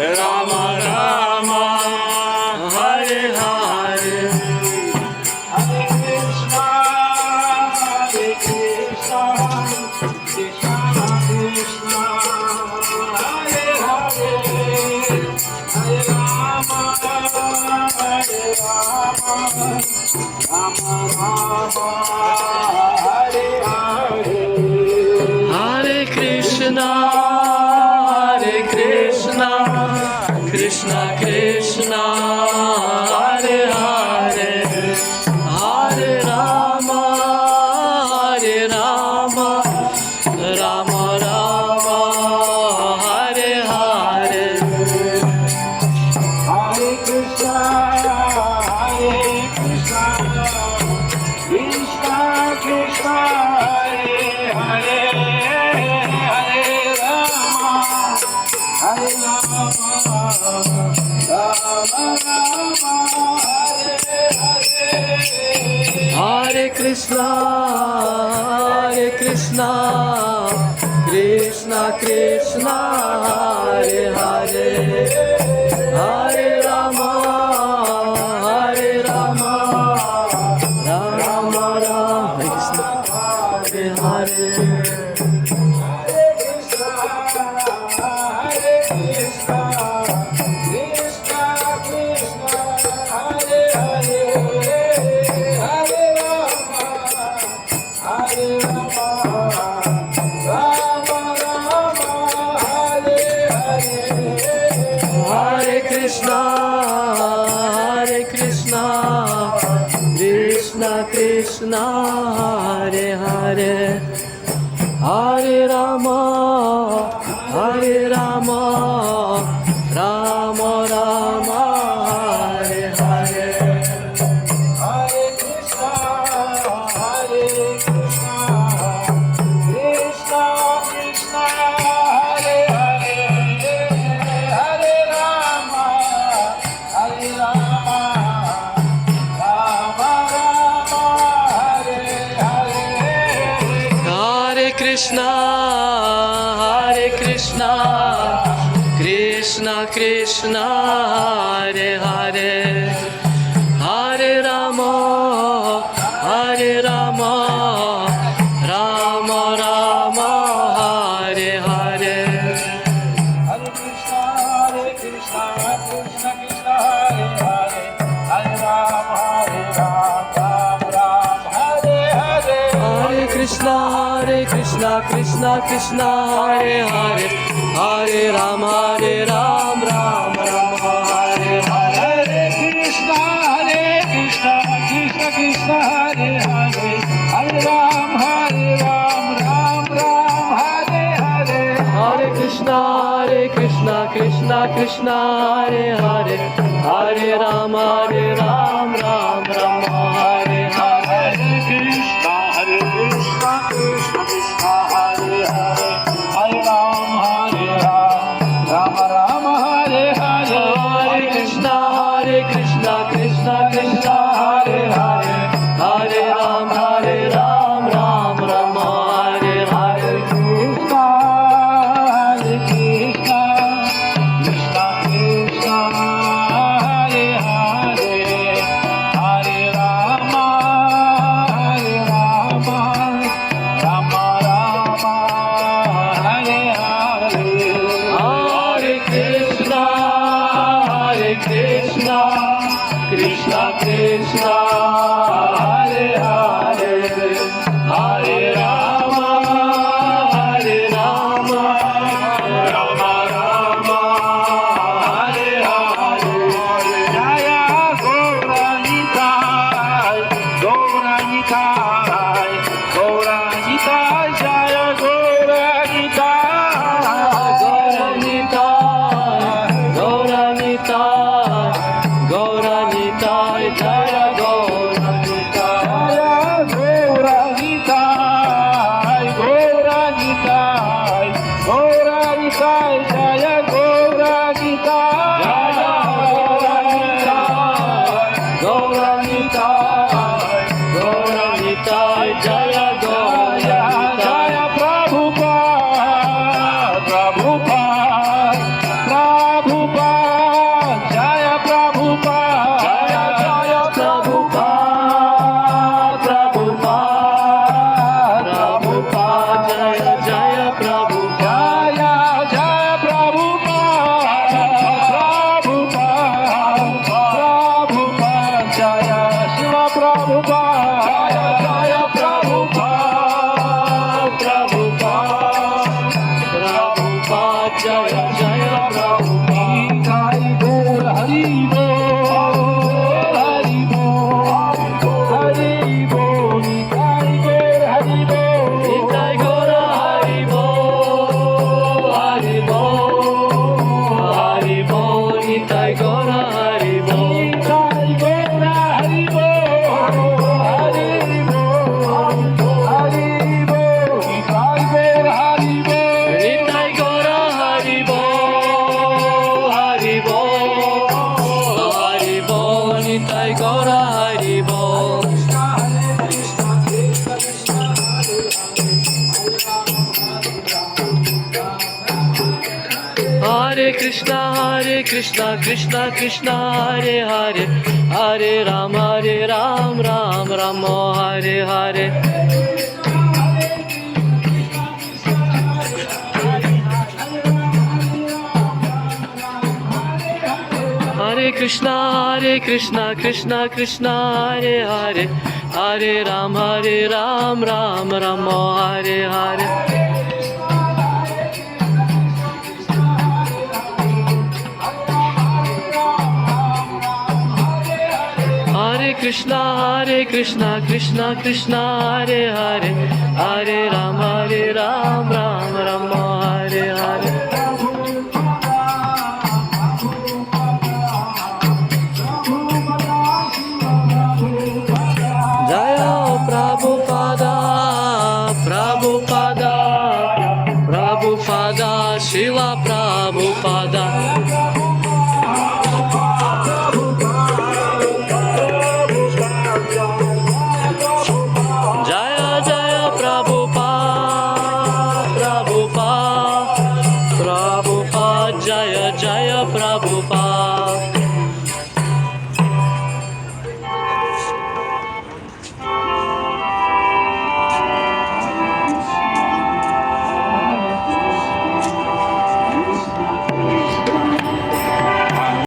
Ram Ram Hare Hare Hare Krishna, Krishna Krishna, Hare Hare, Hare Rama, Rama Rama, Hare Hare. Hare Krishna, Krishna Krishna, Hare Hare, Hare Rama, Rama Rama, Hare Hare. Hare Krishna, Krishna Krishna, Hare Hare, Hare Rama, Rama Rama, Hare Hare. Hare Krishna, Krishna Krishna, Hare Hare, Hare Rama, Rama Rama, Hare Hare. Hare Krishna, Krishna Krishna, Hare Hare, Hare Rama, Rama Rama, Hare Hare. Hare Krishna, Krishna Krishna, Hare Hare, Hare Rama, Rama Rama, Hare Hare. Hare Krishna, Krishna Krishna, Hare Hare, Hare Rama, Rama Rama, Hare Hare. Hare Krishna, Krishna Krishna, Hare Hare, Hare Rama, Rama Hare Hare. Hare Krishna, Krishna Krishna, Hare Hare, Hare Rama, Rama Hare Hare. Hare Krishna, Krishna Krishna, Hare Hare, Hare Rama, Rama Hare Hare. Hare Krishna, Krishna Krishna, Hare Hare, Hare Rama, Rama Hare Hare. Hare Krishna, Krishna Krishna, Hare Hare, Hare Rama, Rama Hare Hare. Hare Krishna, Krishna Krishna, Hare Hare, Hare Rama, Rama Hare Hare. Krishna, Krishna Krishna, Hare Hare, Hare Rama, Rama Hare Hare. Hare Krishna, Krishna Krishna, Hare Hare, Hare Rama, Rama Hare Hare. Jaya Gauranitai, Gauranitai, Gauranitai, Jaya Gauranitai, Gauranitai, Gauranitai, Jaya Gauranitai. Hare Krishna Krishna Krishna Hare Hare Hare Ram Ram Ram Hare Hare Hare Krishna Krishna Krishna Hare Hare Hare Ram Ram Ram Hare Hare Hare Krishna Krishna Krishna Hare Hare Hare Ram Ram Ram Hare Hare